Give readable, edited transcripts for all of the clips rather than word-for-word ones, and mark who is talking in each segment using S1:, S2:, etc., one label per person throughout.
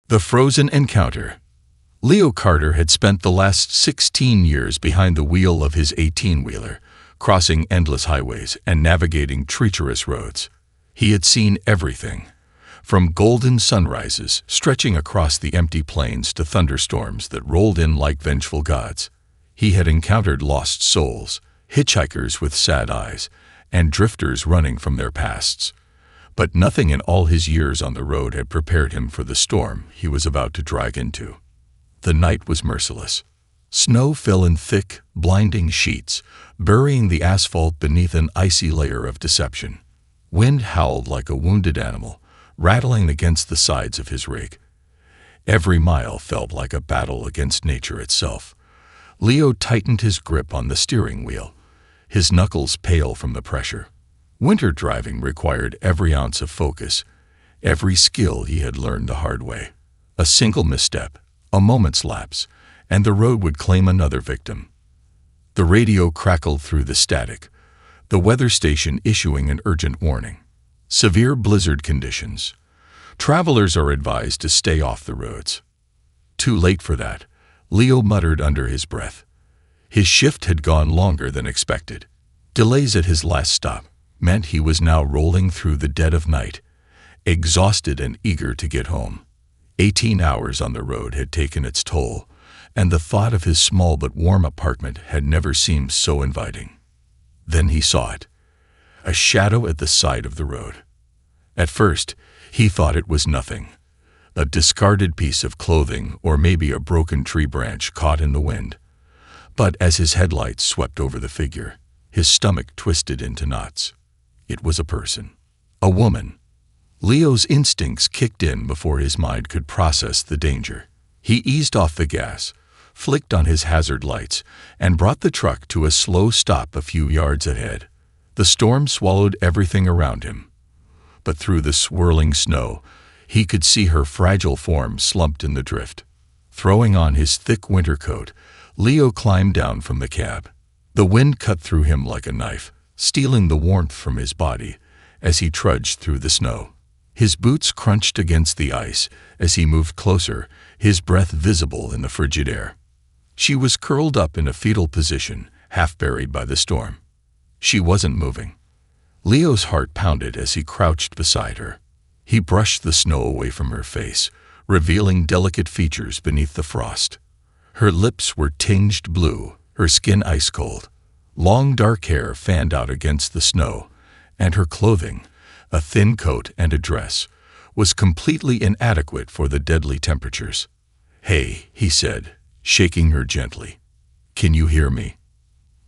S1: The Frozen Encounter. Leo Carter had spent the last 16 years behind the wheel of his 18-wheeler, crossing endless highways and navigating treacherous roads. He had seen everything, from golden sunrises stretching across the empty plains to thunderstorms that rolled in like vengeful gods. He had encountered lost souls, hitchhikers with sad eyes, and drifters running from their pasts. But nothing in all his years on the road had prepared him for the storm he was about to drive into. The night was merciless. Snow fell in thick, blinding sheets, burying the asphalt beneath an icy layer of deception. Wind howled like a wounded animal, rattling against the sides of his rig. Every mile felt like a battle against nature itself. Leo tightened his grip on the steering wheel, his knuckles pale from the pressure. Winter driving required every ounce of focus, every skill he had learned the hard way. A single misstep, a moment's lapse, and the road would claim another victim. The radio crackled through the static, the weather station issuing an urgent warning. Severe blizzard conditions. Travelers are advised to stay off the roads. Too late for that, Leo muttered under his breath. His shift had gone longer than expected. Delays at his last stop meant he was now rolling through the dead of night, exhausted and eager to get home. 18 hours on the road had taken its toll, and the thought of his small but warm apartment had never seemed so inviting. Then he saw it, a shadow at the side of the road. At first, he thought it was nothing, a discarded piece of clothing or maybe a broken tree branch caught in the wind. But as his headlights swept over the figure, his stomach twisted into knots. It was a person, a woman. Leo's instincts kicked in before his mind could process the danger. He eased off the gas, flicked on his hazard lights, and brought the truck to a slow stop a few yards ahead. The storm swallowed everything around him. But through the swirling snow, he could see her fragile form slumped in the drift. Throwing on his thick winter coat, Leo climbed down from the cab. The wind cut through him like a knife, stealing the warmth from his body as he trudged through the snow. His boots crunched against the ice as he moved closer, his breath visible in the frigid air. She was curled up in a fetal position, half buried by the storm. She wasn't moving. Leo's heart pounded as he crouched beside her. He brushed the snow away from her face, revealing delicate features beneath the frost. Her lips were tinged blue, her skin ice cold. Long dark hair fanned out against the snow, and her clothing, a thin coat and a dress, was completely inadequate for the deadly temperatures. "Hey," he said, shaking her gently. "Can you hear me?"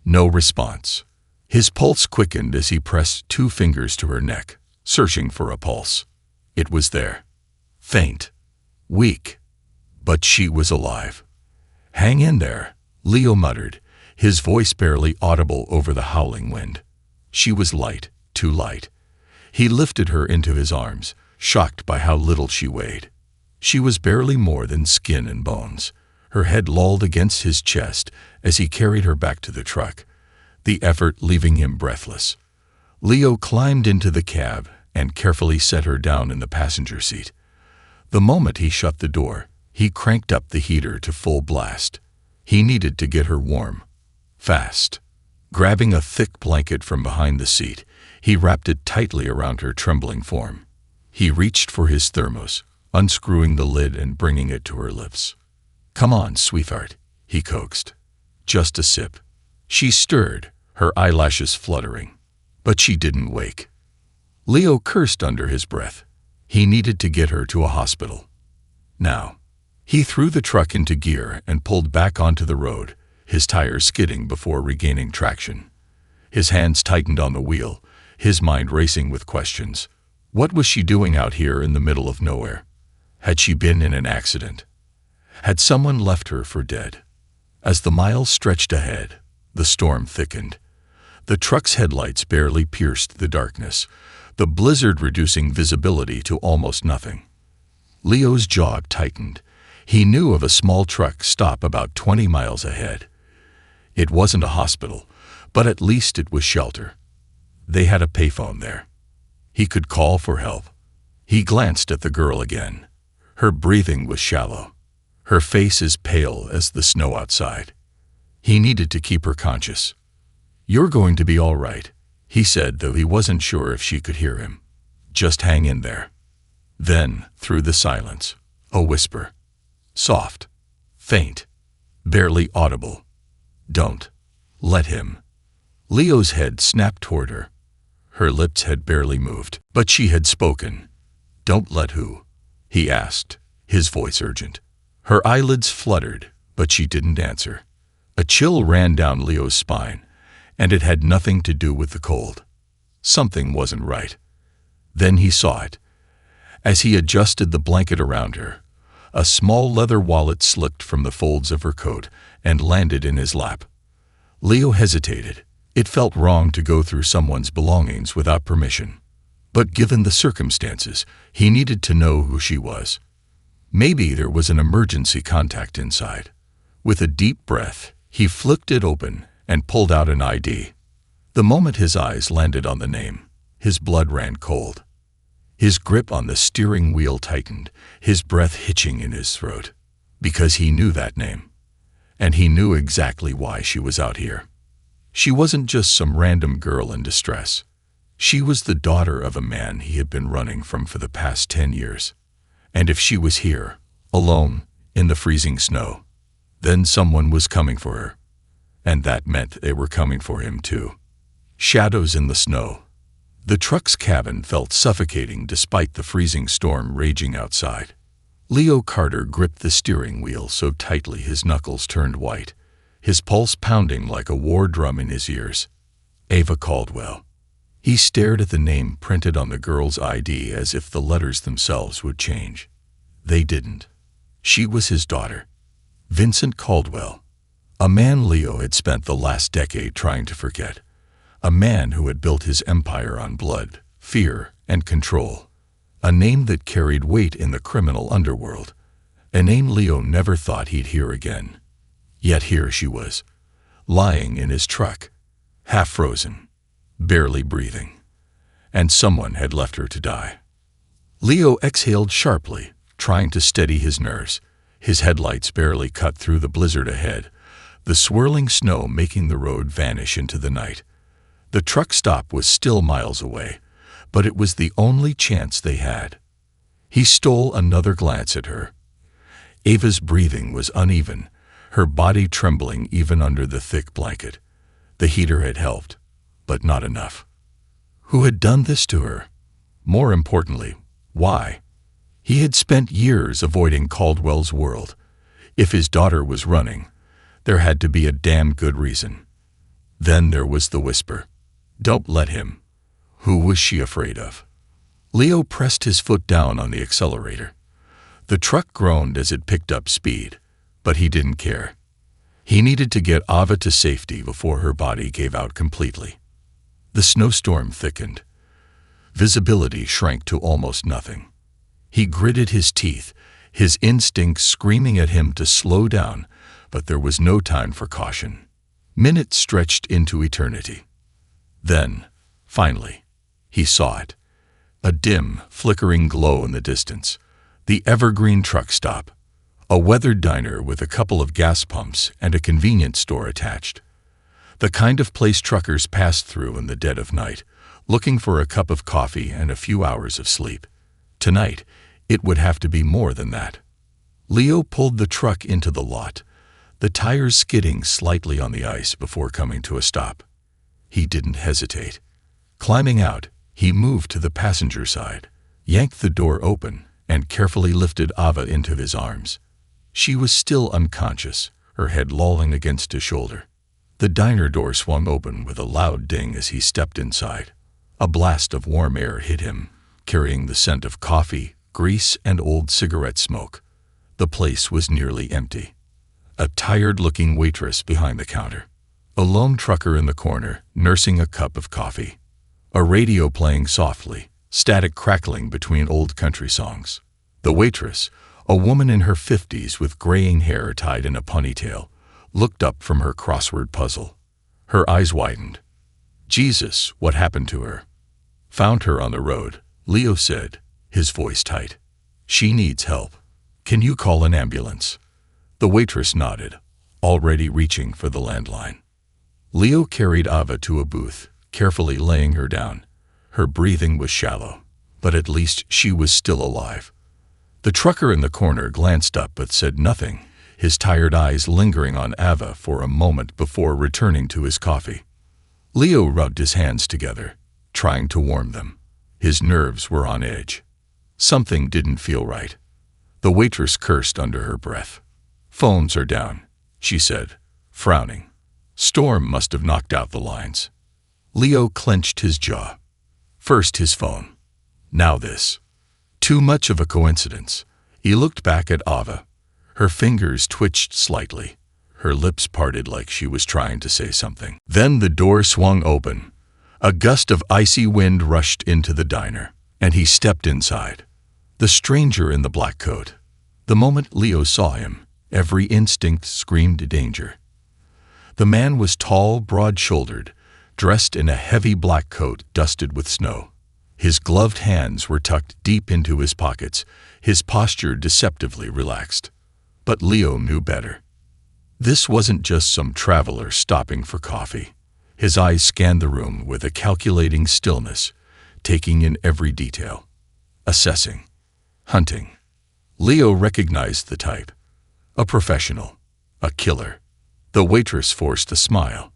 S1: No response. His pulse quickened as he pressed 2 fingers to her neck, searching for a pulse. It was there. Faint. Weak. But she was alive. "Hang in there," Leo muttered, his voice barely audible over the howling wind. She was light, too light. He lifted her into his arms, shocked by how little she weighed. She was barely more than skin and bones. Her head lolled against his chest as he carried her back to the truck, the effort leaving him breathless. Leo climbed into the cab and carefully set her down in the passenger seat. The moment he shut the door, he cranked up the heater to full blast. He needed to get her warm. Fast. Grabbing a thick blanket from behind the seat, he wrapped it tightly around her trembling form. He reached for his thermos, unscrewing the lid and bringing it to her lips. "Come on, sweetheart," he coaxed. "Just a sip." She stirred, her eyelashes fluttering. But she didn't wake. Leo cursed under his breath. He needed to get her to a hospital. Now. He threw the truck into gear and pulled back onto the road, his tires skidding before regaining traction. His hands tightened on the wheel, his mind racing with questions. What was she doing out here in the middle of nowhere? Had she been in an accident? Had someone left her for dead? As the miles stretched ahead, the storm thickened. The truck's headlights barely pierced the darkness, the blizzard reducing visibility to almost nothing. Leo's jaw tightened. He knew of a small truck stop about 20 miles ahead. It wasn't a hospital, but at least it was shelter. They had a payphone there. He could call for help. He glanced at the girl again. Her breathing was shallow, her face as pale as the snow outside. He needed to keep her conscious. "You're going to be all right," he said, though he wasn't sure if she could hear him. "Just hang in there." Then, through the silence, a whisper. Soft, faint, barely audible. "Don't let him." Leo's head snapped toward her. Her lips had barely moved, but she had spoken. "Don't let who?" he asked, his voice urgent. Her eyelids fluttered, but she didn't answer. A chill ran down Leo's spine, and it had nothing to do with the cold. Something wasn't right. Then he saw it. As he adjusted the blanket around her, a small leather wallet slipped from the folds of her coat and landed in his lap. Leo hesitated. It felt wrong to go through someone's belongings without permission. But given the circumstances, he needed to know who she was. Maybe there was an emergency contact inside. With a deep breath, he flipped it open and pulled out an ID. The moment his eyes landed on the name, his blood ran cold. His grip on the steering wheel tightened, his breath hitching in his throat, because he knew that name. And he knew exactly why she was out here. She wasn't just some random girl in distress. She was the daughter of a man he had been running from for the past 10 years. And if she was here, alone, in the freezing snow, then someone was coming for her. And that meant they were coming for him too. Shadows in the snow. The truck's cabin felt suffocating despite the freezing storm raging outside. Leo Carter gripped the steering wheel so tightly his knuckles turned white, his pulse pounding like a war drum in his ears. Ava Caldwell. He stared at the name printed on the girl's ID as if the letters themselves would change. They didn't. She was his daughter. Vincent Caldwell. A man Leo had spent the last decade trying to forget. A man who had built his empire on blood, fear, and control. A name that carried weight in the criminal underworld. A name Leo never thought he'd hear again. Yet here she was, lying in his truck, half frozen, barely breathing. And someone had left her to die. Leo exhaled sharply, trying to steady his nerves. His headlights barely cut through the blizzard ahead, the swirling snow making the road vanish into the night. The truck stop was still miles away, but it was the only chance they had. He stole another glance at her. Ava's breathing was uneven, her body trembling even under the thick blanket. The heater had helped, but not enough. Who had done this to her? More importantly, why? He had spent years avoiding Caldwell's world. If his daughter was running, there had to be a damn good reason. Then there was the whisper. Don't let him. Who was she afraid of? Leo pressed his foot down on the accelerator. The truck groaned as it picked up speed, but he didn't care. He needed to get Ava to safety before her body gave out completely. The snowstorm thickened. Visibility shrank to almost nothing. He gritted his teeth, his instincts screaming at him to slow down, but there was no time for caution. Minutes stretched into eternity. Then, finally, he saw it. A dim, flickering glow in the distance. The Evergreen truck stop. A weathered diner with a couple of gas pumps and a convenience store attached. The kind of place truckers passed through in the dead of night, looking for a cup of coffee and a few hours of sleep. Tonight, it would have to be more than that. Leo pulled the truck into the lot, the tires skidding slightly on the ice before coming to a stop. He didn't hesitate. Climbing out, he moved to the passenger side, yanked the door open, and carefully lifted Ava into his arms. She was still unconscious, her head lolling against his shoulder. The diner door swung open with a loud ding as he stepped inside. A blast of warm air hit him, carrying the scent of coffee, grease, and old cigarette smoke. The place was nearly empty. A tired-looking waitress behind the counter. A lone trucker in the corner, nursing a cup of coffee. A radio playing softly, static crackling between old country songs. The waitress, a woman in her 50s with graying hair tied in a ponytail, looked up from her crossword puzzle. Her eyes widened. Jesus, what happened to her? Found her on the road, Leo said, his voice tight. She needs help. Can you call an ambulance?" The waitress nodded, already reaching for the landline. Leo carried Ava to a booth, carefully laying her down. Her breathing was shallow, but at least she was still alive. The trucker in the corner glanced up but said nothing, his tired eyes lingering on Ava for a moment before returning to his coffee. Leo rubbed his hands together, trying to warm them. His nerves were on edge. Something didn't feel right. The waitress cursed under her breath. "Phones are down," she said, frowning. Storm must have knocked out the lines. Leo clenched his jaw. First his phone. Now this. Too much of a coincidence. He looked back at Ava. Her fingers twitched slightly. Her lips parted like she was trying to say something. Then the door swung open. A gust of icy wind rushed into the diner, and he stepped inside. The stranger in the black coat. The moment Leo saw him, every instinct screamed danger. The man was tall, broad-shouldered, dressed in a heavy black coat dusted with snow. His gloved hands were tucked deep into his pockets, his posture deceptively relaxed. But Leo knew better. This wasn't just some traveler stopping for coffee. His eyes scanned the room with a calculating stillness, taking in every detail. Assessing. Hunting. Leo recognized the type. A professional. A killer. The waitress forced a smile.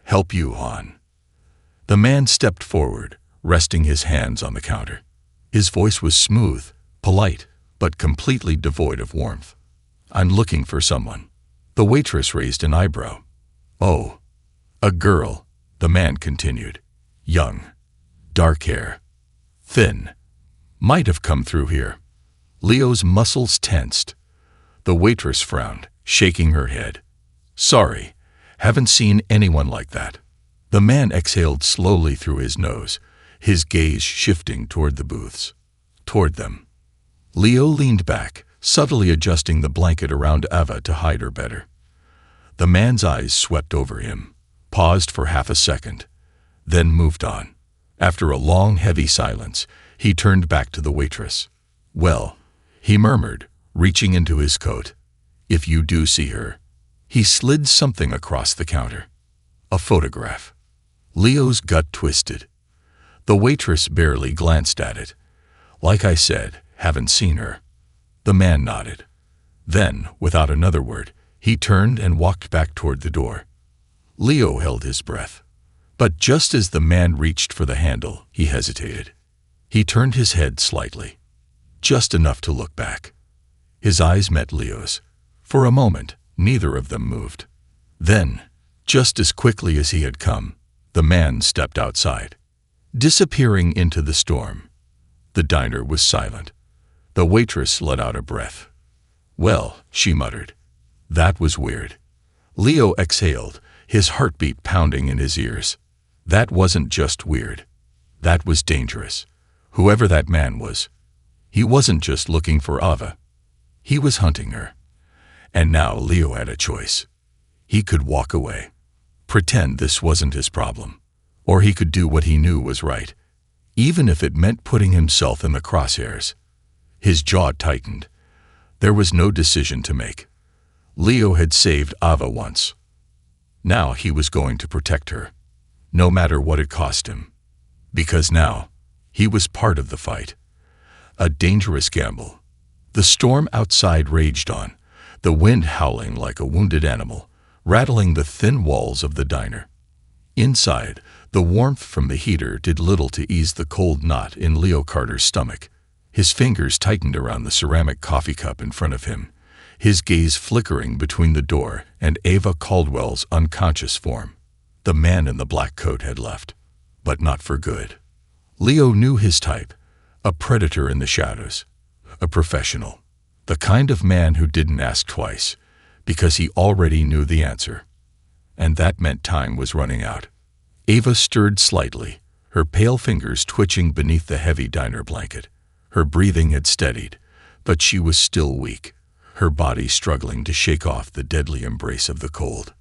S1: "Help you on." The man stepped forward, resting his hands on the counter. His voice was smooth, polite, but completely devoid of warmth. "I'm looking for someone." The waitress raised an eyebrow. "Oh, a girl," the man continued. "Young, dark hair, thin. Might have come through here." Leo's muscles tensed. The waitress frowned, shaking her head. "Sorry, haven't seen anyone like that." The man exhaled slowly through his nose, his gaze shifting toward the booths. Toward them. Leo leaned back, subtly adjusting the blanket around Ava to hide her better. The man's eyes swept over him, paused for half a second, then moved on. After a long, heavy silence, he turned back to the waitress. "Well," he murmured, reaching into his coat, "if you do see her." He slid something across the counter. A photograph. Leo's gut twisted. The waitress barely glanced at it. "Like I said, haven't seen her." The man nodded. Then, without another word, he turned and walked back toward the door. Leo held his breath. But just as the man reached for the handle, he hesitated. He turned his head slightly, just enough to look back. His eyes met Leo's. For a moment, neither of them moved. Then, just as quickly as he had come, the man stepped outside, disappearing into the storm. The diner was silent. The waitress let out a breath. "Well," she muttered. "That was weird." Leo exhaled, his heartbeat pounding in his ears. That wasn't just weird. That was dangerous. Whoever that man was, he wasn't just looking for Ava. He was hunting her. And now Leo had a choice. He could walk away, pretend this wasn't his problem, or he could do what he knew was right, even if it meant putting himself in the crosshairs. His jaw tightened. There was no decision to make. Leo had saved Ava once. Now he was going to protect her, no matter what it cost him. Because now, he was part of the fight. A dangerous gamble. The storm outside raged on, the wind howling like a wounded animal, rattling the thin walls of the diner. Inside, the warmth from the heater did little to ease the cold knot in Leo Carter's stomach. His fingers tightened around the ceramic coffee cup in front of him, his gaze flickering between the door and Ava Caldwell's unconscious form. The man in the black coat had left, but not for good. Leo knew his type, a predator in the shadows, a professional, the kind of man who didn't ask twice, because he already knew the answer. And that meant time was running out. Ava stirred slightly, her pale fingers twitching beneath the heavy diner blanket. Her breathing had steadied, but she was still weak, her body struggling to shake off the deadly embrace of the cold.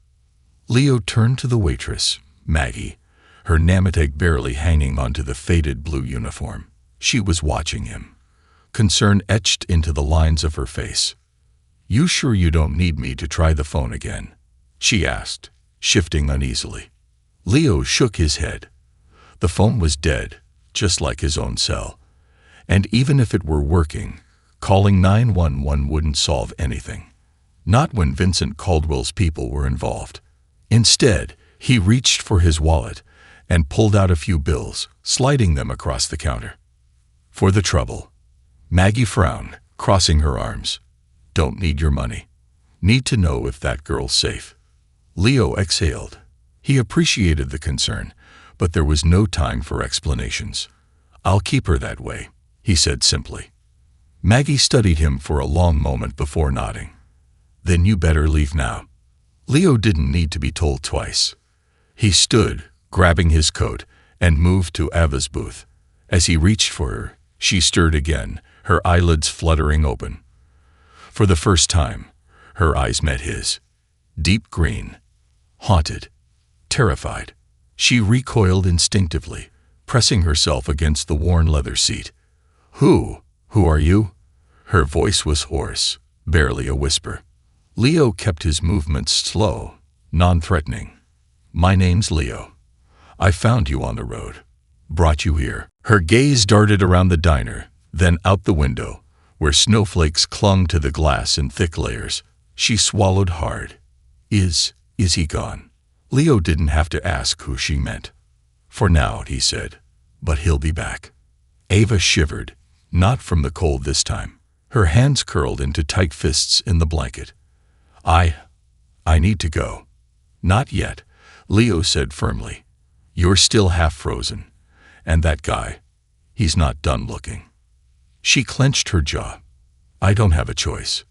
S1: Leo turned to the waitress, Maggie, her nametek barely hanging onto the faded blue uniform. She was watching him, concern etched into the lines of her face. "You sure you don't need me to try the phone again?" she asked, shifting uneasily. Leo shook his head. The phone was dead, just like his own cell. And even if it were working, calling 911 wouldn't solve anything. Not when Vincent Caldwell's people were involved. Instead, he reached for his wallet and pulled out a few bills, sliding them across the counter. "For the trouble." Maggie frowned, crossing her arms. "Don't need your money. Need to know if that girl's safe." Leo exhaled. He appreciated the concern, but there was no time for explanations. "I'll keep her that way," he said simply. Maggie studied him for a long moment before nodding. "Then you better leave now." Leo didn't need to be told twice. He stood, grabbing his coat, and moved to Ava's booth. As he reached for her, she stirred again, her eyelids fluttering open. For the first time, her eyes met his. Deep green. Haunted. Terrified. She recoiled instinctively, pressing herself against the worn leather seat. Who are you?" Her voice was hoarse, barely a whisper. Leo kept his movements slow, non-threatening. "My name's Leo. I found you on the road. Brought you here." Her gaze darted around the diner, then out the window, where snowflakes clung to the glass in thick layers. She swallowed hard. Is he gone?" Leo didn't have to ask who she meant. "For now," he said, "but he'll be back." Ava shivered, not from the cold this time. Her hands curled into tight fists in the blanket. I need to go." "Not yet," Leo said firmly. "You're still half frozen. And that guy, he's not done looking." She clenched her jaw. "I don't have a choice."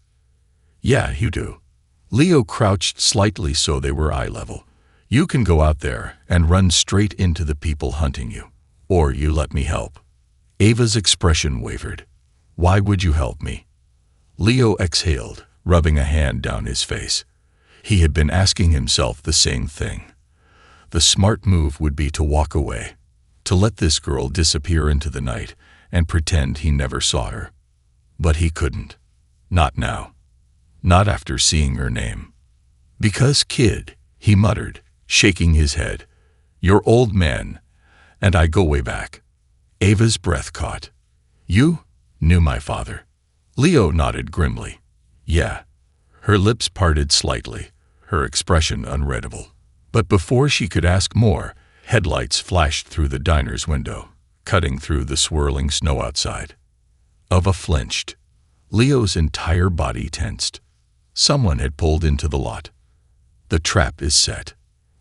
S1: "Yeah, you do." Leo crouched slightly so they were eye level. "You can go out there and run straight into the people hunting you. Or you let me help." Ava's expression wavered. "Why would you help me?" Leo exhaled, rubbing a hand down his face. He had been asking himself the same thing. The smart move would be to walk away, to let this girl disappear into the night and pretend he never saw her. But he couldn't. Not now. Not after seeing her name. "Because, kid," he muttered, shaking his head, "you're old man, and I go way back." Ava's breath caught. "You knew my father?" Leo nodded grimly. "Yeah." Her lips parted slightly, her expression unreadable. But before she could ask more, headlights flashed through the diner's window, cutting through the swirling snow outside. Ava flinched. Leo's entire body tensed. Someone had pulled into the lot. The trap is set.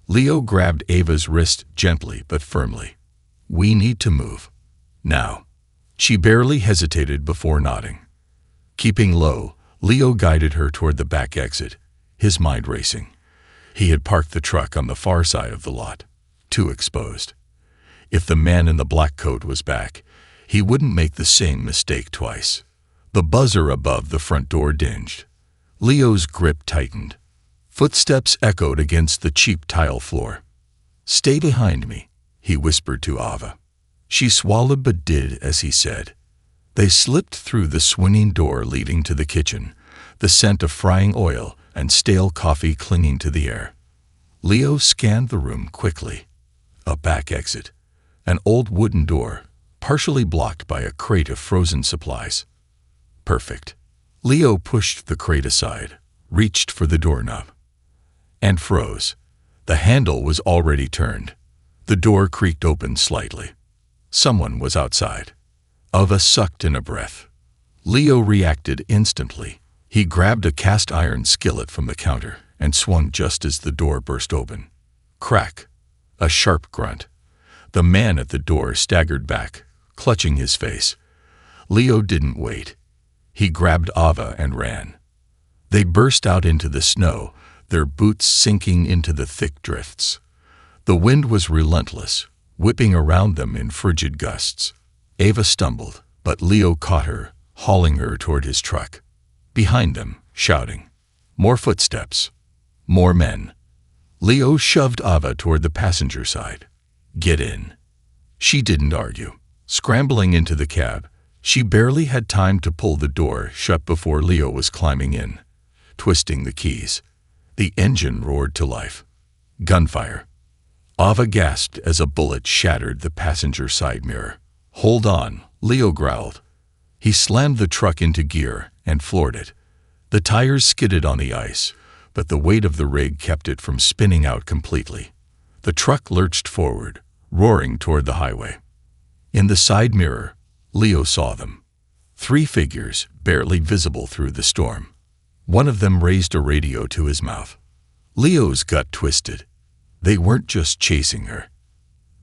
S1: Leo grabbed Ava's wrist gently but firmly. "We need to move. Now." She barely hesitated before nodding. Keeping low, Leo guided her toward the back exit, his mind racing. He had parked the truck on the far side of the lot, too exposed. If the man in the black coat was back, he wouldn't make the same mistake twice. The buzzer above the front door dinged. Leo's grip tightened. Footsteps echoed against the cheap tile floor. "Stay behind me," he whispered to Ava. She swallowed but did as he said. They slipped through the swinging door leading to the kitchen, the scent of frying oil and stale coffee clinging to the air. Leo scanned the room quickly. A back exit. An old wooden door, partially blocked by a crate of frozen supplies. Perfect. Leo pushed the crate aside, reached for the doorknob, and froze. The handle was already turned. The door creaked open slightly. Someone was outside. Ava sucked in a breath. Leo reacted instantly. He grabbed a cast iron skillet from the counter and swung just as the door burst open. Crack. A sharp grunt. The man at the door staggered back, clutching his face. Leo didn't wait. He grabbed Ava and ran. They burst out into the snow, their boots sinking into the thick drifts. The wind was relentless, whipping around them in frigid gusts. Ava stumbled, but Leo caught her, hauling her toward his truck. Behind them, shouting. More footsteps. More men. Leo shoved Ava toward the passenger side. "Get in." She didn't argue. Scrambling into the cab, she barely had time to pull the door shut before Leo was climbing in. twisting the keys. The engine roared to life. Gunfire. Ava gasped as a bullet shattered the passenger side mirror. "Hold on," Leo growled. He slammed the truck into gear and floored it. The tires skidded on the ice, but the weight of the rig kept it from spinning out completely. The truck lurched forward, roaring toward the highway. In the side mirror, Leo saw them. 3 figures, barely visible through the storm. One of them raised a radio to his mouth. Leo's gut twisted. They weren't just chasing her.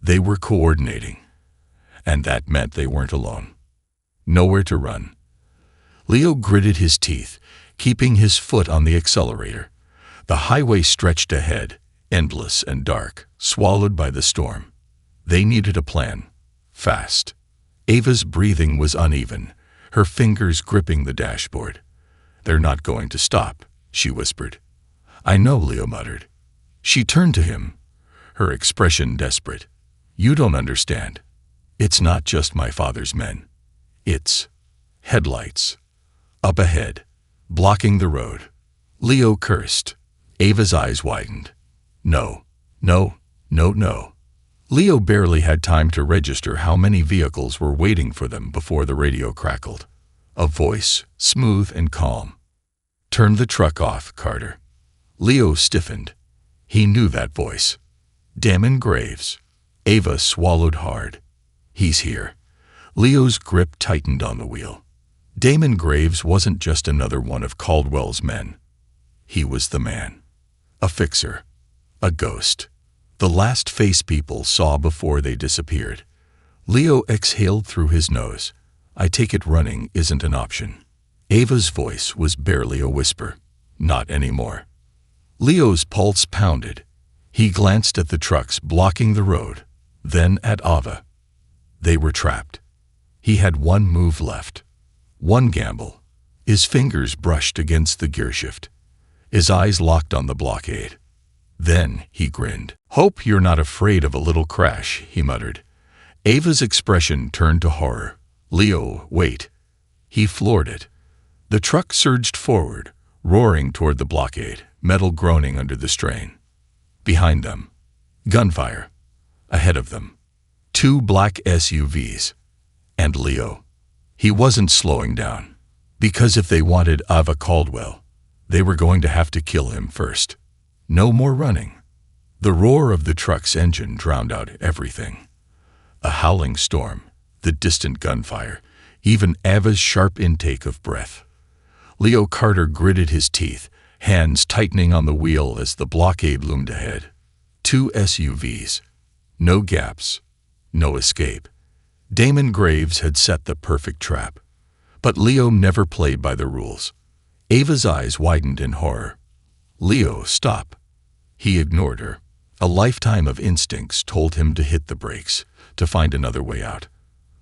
S1: They were coordinating. And that meant they weren't alone. Nowhere to run. Leo gritted his teeth, keeping his foot on the accelerator. The highway stretched ahead, endless and dark, swallowed by the storm. They needed a plan. Fast. Ava's breathing was uneven, her fingers gripping the dashboard. "They're not going to stop," she whispered. "I know," Leo muttered. She turned to him, her expression desperate. "You don't understand. It's not just my father's men. It's headlights. Up ahead, blocking the road." Leo cursed. Ava's eyes widened. No, no, no, no. Leo barely had time to register how many vehicles were waiting for them before the radio crackled. A voice, smooth and calm. "Turn the truck off, Carter." Leo stiffened. He knew that voice. Damon Graves. Ava swallowed hard. "He's here." Leo's grip tightened on the wheel. Damon Graves wasn't just another one of Caldwell's men. He was the man. A fixer. A ghost. The last face people saw before they disappeared. Leo exhaled through his nose. "I take it running isn't an option." Ava's voice was barely a whisper. Not anymore. Leo's pulse pounded. He glanced at the trucks blocking the road, then at Ava. They were trapped. He had one move left. One gamble. His fingers brushed against the gearshift. His eyes locked on the blockade. Then he grinned. "Hope you're not afraid of a little crash," he muttered. Ava's expression turned to horror. "Leo, wait." He floored it. The truck surged forward, roaring toward the blockade, metal groaning under the strain. Behind them, gunfire. Ahead of them, 2 black SUVs. And Leo. He wasn't slowing down. Because if they wanted Ava Caldwell, they were going to have to kill him first. No more running. The roar of the truck's engine drowned out everything. A howling storm, the distant gunfire, even Ava's sharp intake of breath. Leo Carter gritted his teeth, hands tightening on the wheel as the blockade loomed ahead. 2 SUVs. No gaps. No escape. Damon Graves had set the perfect trap. But Leo never played by the rules. Ava's eyes widened in horror. "Leo, stop." He ignored her. A lifetime of instincts told him to hit the brakes, to find another way out.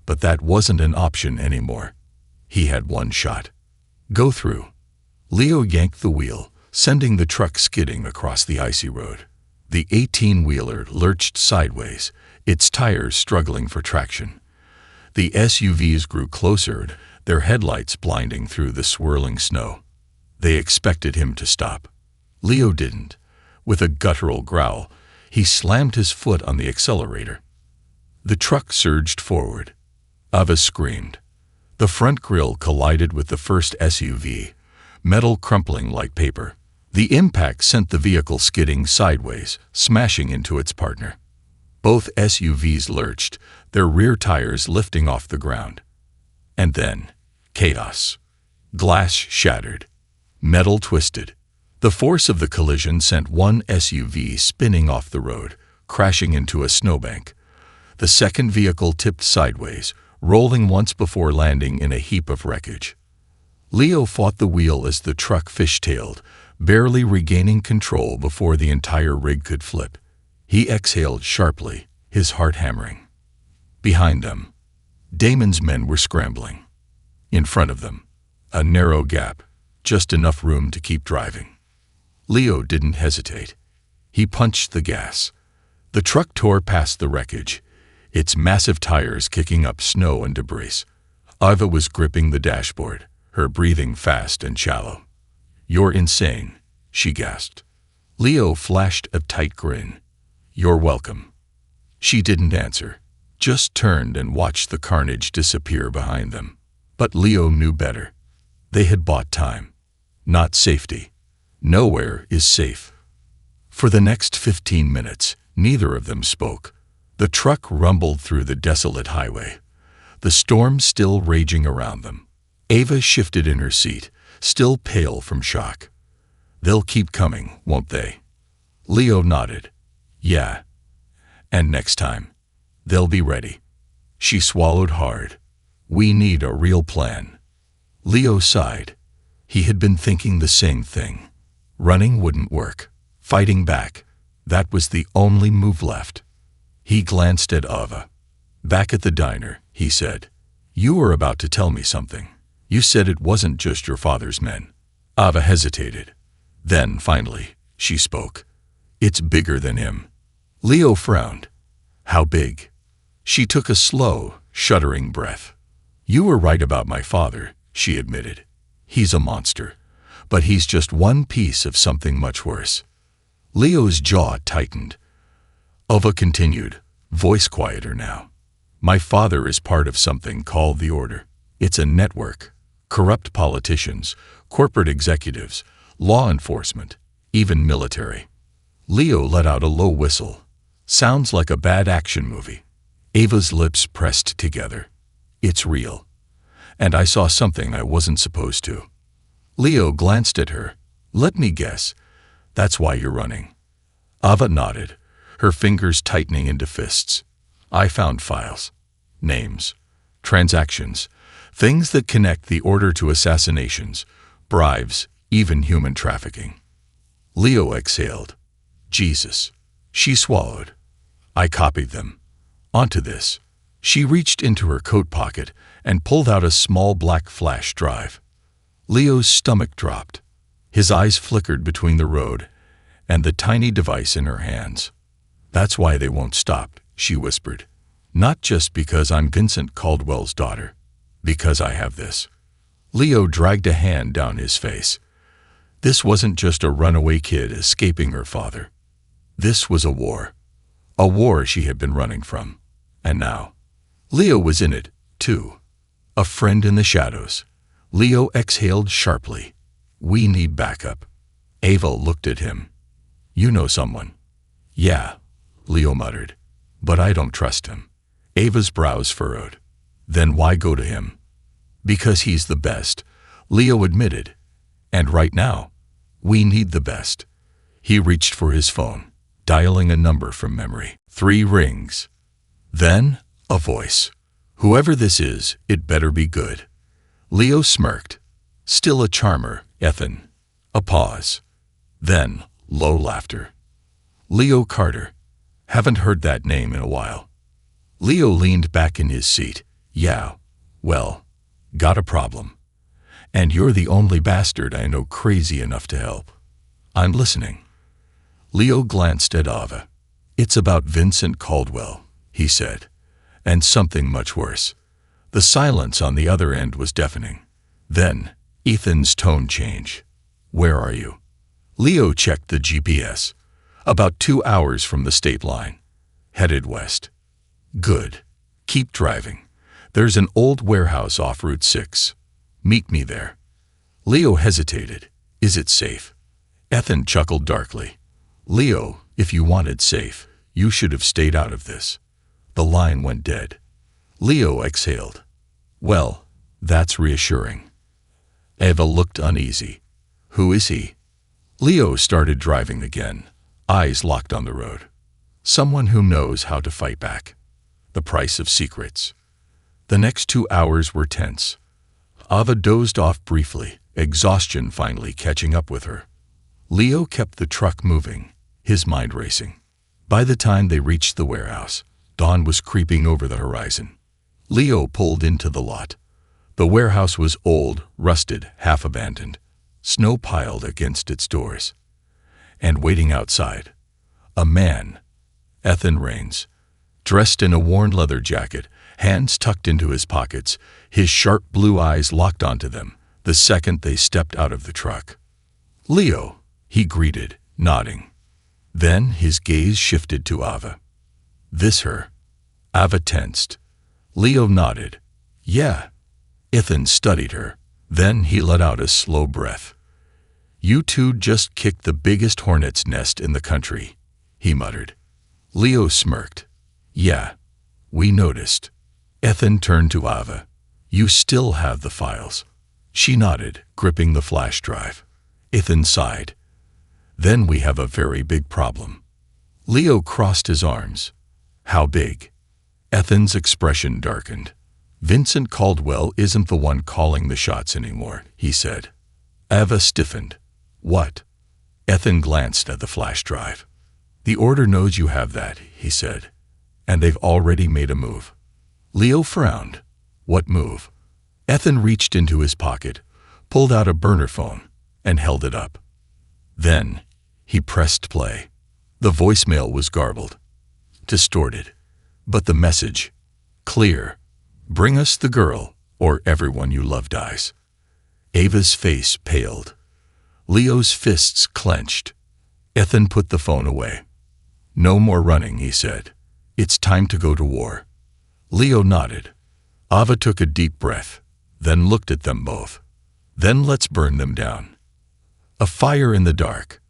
S1: But that wasn't an option anymore. He had one shot. Go through. Leo yanked the wheel, sending the truck skidding across the icy road. The 18-wheeler lurched sideways, its tires struggling for traction. The SUVs grew closer, their headlights blinding through the swirling snow. They expected him to stop. Leo didn't. With a guttural growl, he slammed his foot on the accelerator. The truck surged forward. Ava screamed. The front grille collided with the first SUV, metal crumpling like paper. The impact sent the vehicle skidding sideways, smashing into its partner. Both SUVs lurched, their rear tires lifting off the ground. And then, chaos. Glass shattered. Metal twisted. The force of the collision sent one SUV spinning off the road, crashing into a snowbank. The second vehicle tipped sideways, rolling once before landing in a heap of wreckage. Leo fought the wheel as the truck fishtailed, barely regaining control before the entire rig could flip. He exhaled sharply, his heart hammering. Behind them, Damon's men were scrambling. In front of them, a narrow gap, just enough room to keep driving. Leo didn't hesitate. He punched the gas. The truck tore past the wreckage, its massive tires kicking up snow and debris. Ava was gripping the dashboard, her breathing fast and shallow. "You're insane," she gasped. Leo flashed a tight grin. "You're welcome." She didn't answer, just turned and watched the carnage disappear behind them. But Leo knew better. They had bought time, not safety. Nowhere is safe. For the next 15 minutes, neither of them spoke. The truck rumbled through the desolate highway, the storm still raging around them. Ava shifted in her seat, still pale from shock. "They'll keep coming, won't they?" Leo nodded. "Yeah. And next time, they'll be ready." She swallowed hard. "We need a real plan." Leo sighed. He had been thinking the same thing. Running wouldn't work. Fighting back, that was the only move left. He glanced at Ava. "Back at the diner," he said. "You were about to tell me something. You said it wasn't just your father's men." Ava hesitated. Then, finally, she spoke. "It's bigger than him." Leo frowned. "How big?" She took a slow, shuddering breath. "You were right about my father," she admitted. "He's a monster. But he's just one piece of something much worse." Leo's jaw tightened. Ava continued, voice quieter now. "My father is part of something called the Order. It's a network. Corrupt politicians, corporate executives, law enforcement, even military." Leo let out a low whistle. "Sounds like a bad action movie." Ava's lips pressed together. "It's real. And I saw something I wasn't supposed to." Leo glanced at her. "Let me guess. That's why you're running." Ava nodded, her fingers tightening into fists. "I found files, names, transactions, things that connect the Order to assassinations, bribes, even human trafficking." Leo exhaled. "Jesus." She swallowed. "I copied them. Onto this." She reached into her coat pocket and pulled out a small black flash drive. Leo's stomach dropped. His eyes flickered between the road and the tiny device in her hands. "That's why they won't stop," she whispered. "Not just because I'm Vincent Caldwell's daughter. Because I have this." Leo dragged a hand down his face. This wasn't just a runaway kid escaping her father. This was a war. A war she had been running from. And now, Leo was in it, too. A friend in the shadows. Leo exhaled sharply. "We need backup." Ava looked at him. "You know someone?" "Yeah," Leo muttered. "But I don't trust him." Ava's brows furrowed. "Then why go to him?" "Because he's the best," Leo admitted. "And right now, we need the best." He reached for his phone, dialing a number from memory. 3 rings. Then, a voice. "Whoever this is, it better be good." Leo smirked. "Still a charmer, Ethan." A pause. Then, low laughter. "Leo Carter. Haven't heard that name in a while." Leo leaned back in his seat. "Yeah, well, got a problem. And you're the only bastard I know crazy enough to help." "I'm listening." Leo glanced at Ava. "It's about Vincent Caldwell," he said, "and something much worse." The silence on the other end was deafening. Then, Ethan's tone changed. "Where are you?" Leo checked the GPS. "About 2 hours from the state line. Headed west." "Good. Keep driving. There's an old warehouse off Route 6. Meet me there." Leo hesitated. "Is it safe?" Ethan chuckled darkly. "Leo, if you wanted safe, you should have stayed out of this." The line went dead. Leo exhaled. "Well, that's reassuring." Ava looked uneasy. "Who is he?" Leo started driving again, eyes locked on the road. "Someone who knows how to fight back." The price of secrets. The next 2 hours were tense. Ava dozed off briefly, exhaustion finally catching up with her. Leo kept the truck moving, his mind racing. By the time they reached the warehouse, dawn was creeping over the horizon. Leo pulled into the lot. The warehouse was old, rusted, half-abandoned, snow piled against its doors. And waiting outside, a man, Ethan Raines, dressed in a worn leather jacket, hands tucked into his pockets, his sharp blue eyes locked onto them the second they stepped out of the truck. Leo, he greeted, nodding. Then his gaze shifted to Ava. This her? Ava tensed. Leo nodded. Yeah. Ethan studied her. Then he let out a slow breath. You two just kicked the biggest hornet's nest in the country, he muttered. Leo smirked. Yeah, we noticed. Ethan turned to Ava. You still have the files. She nodded, gripping the flash drive. Ethan sighed. Then we have a very big problem. Leo crossed his arms. How big? Ethan's expression darkened. Vincent Caldwell isn't the one calling the shots anymore, he said. Ava stiffened. What? Ethan glanced at the flash drive. The order knows you have that, he said. And they've already made a move. Leo frowned. What move? Ethan reached into his pocket, pulled out a burner phone, and held it up. Then he pressed play. The voicemail was garbled, distorted, but the message, clear. Bring us the girl, or everyone you love dies. Ava's face paled. Leo's fists clenched. Ethan put the phone away. No more running, he said. It's time to go to war. Leo nodded. Ava took a deep breath, then looked at them both. Then let's burn them down. A fire in the dark.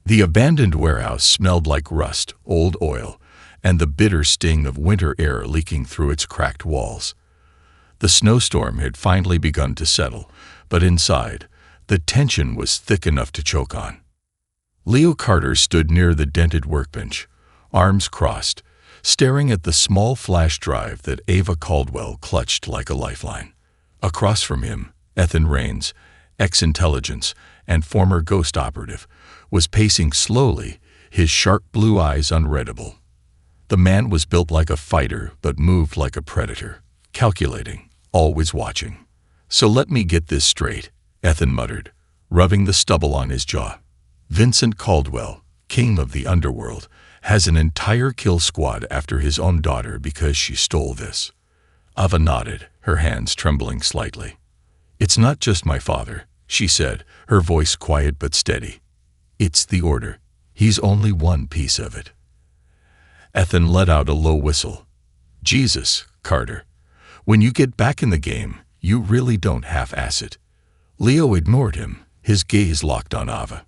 S1: The abandoned warehouse smelled like rust, old oil, and the bitter sting of winter air leaking through its cracked walls. The snowstorm had finally begun to settle, but inside, the tension was thick enough to choke on. Leo Carter stood near the dented workbench, arms crossed, staring at the small flash drive that Ava Caldwell clutched like a lifeline. Across from him, Ethan Raines, ex-intelligence and former ghost operative, was pacing slowly, his sharp blue eyes unreadable. The man was built like a fighter but moved like a predator, calculating, always watching. So let me get this straight, Ethan muttered, rubbing the stubble on his jaw. Vincent Caldwell, king of the underworld, has an entire kill squad after his own daughter because she stole this. Ava nodded, her hands trembling slightly. It's not just my father, she said, her voice quiet but steady. It's the order. He's only one piece of it. Ethan let out a low whistle. Jesus, Carter. When you get back in the game, you really don't half-ass it. Leo ignored him, his gaze locked on Ava.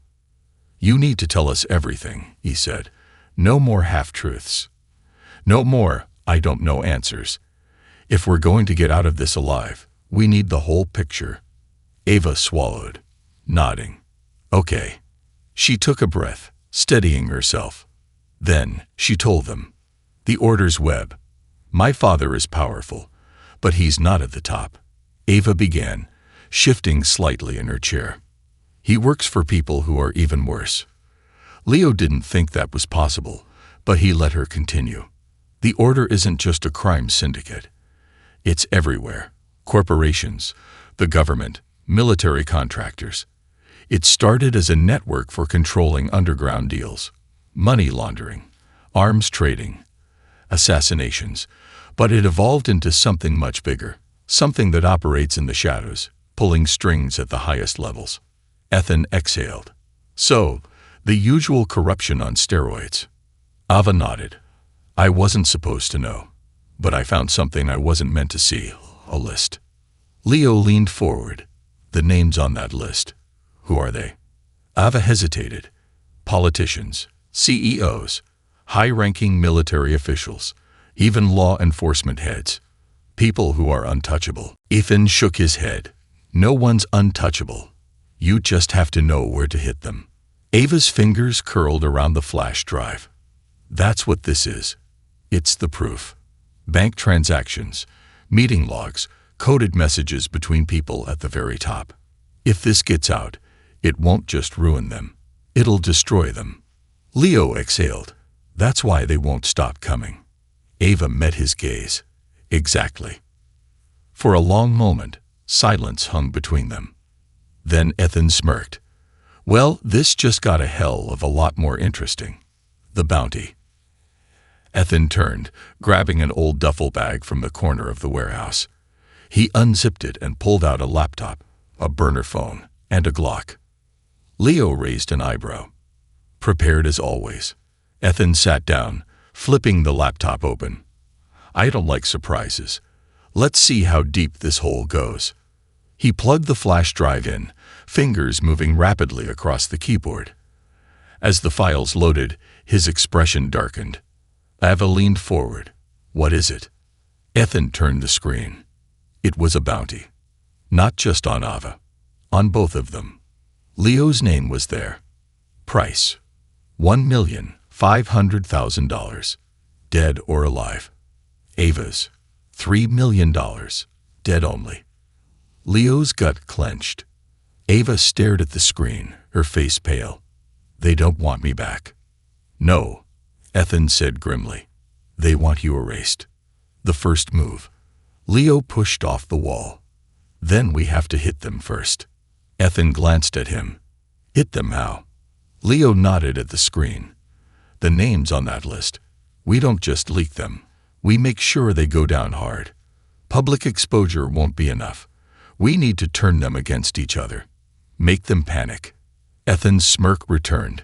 S1: You need to tell us everything, he said. No more half-truths. No more, I don't know answers. If we're going to get out of this alive, we need the whole picture. Ava swallowed, nodding. Okay. She took a breath, steadying herself. Then she told them. The order's web. My father is powerful, but he's not at the top. Ava began, shifting slightly in her chair. He works for people who are even worse. Leo didn't think that was possible, but he let her continue. The order isn't just a crime syndicate. It's everywhere. Corporations, the government, military contractors. It started as a network for controlling underground deals, money laundering, arms trading, assassinations, but it evolved into something much bigger, something that operates in the shadows, pulling strings at the highest levels. Ethan exhaled. So, the usual corruption on steroids. Ava nodded. I wasn't supposed to know, but I found something I wasn't meant to see, a list. Leo leaned forward. The names on that list. Who are they? Ava hesitated. Politicians, CEOs, high-ranking military officials, even law enforcement heads. People who are untouchable. Ethan shook his head. No one's untouchable. You just have to know where to hit them. Ava's fingers curled around the flash drive. That's what this is. It's the proof. Bank transactions, meeting logs, coded messages between people at the very top. If this gets out, it won't just ruin them. It'll destroy them. Leo exhaled. That's why they won't stop coming. Ava met his gaze. Exactly. For a long moment, silence hung between them. Then Ethan smirked. Well, this just got a hell of a lot more interesting. The bounty. Ethan turned, grabbing an old duffel bag from the corner of the warehouse. He unzipped it and pulled out a laptop, a burner phone, and a Glock. Leo raised an eyebrow. Prepared as always. Ethan sat down, flipping the laptop open. I don't like surprises. Let's see how deep this hole goes. He plugged the flash drive in, fingers moving rapidly across the keyboard. As the files loaded, his expression darkened. Ava leaned forward. What is it? Ethan turned the screen. It was a bounty. Not just on Ava. On both of them. Leo's name was there. Price: $1,500,000. Dead or alive. Ava's: $3 million. Dead only. Leo's gut clenched. Ava stared at the screen, her face pale. They don't want me back. No, Ethan said grimly. They want you erased. The first move. Leo pushed off the wall. Then we have to hit them first. Ethan glanced at him. Hit them how? Leo nodded at the screen. The names on that list. We don't just leak them. We make sure they go down hard. Public exposure won't be enough. We need to turn them against each other. Make them panic. Ethan's smirk returned.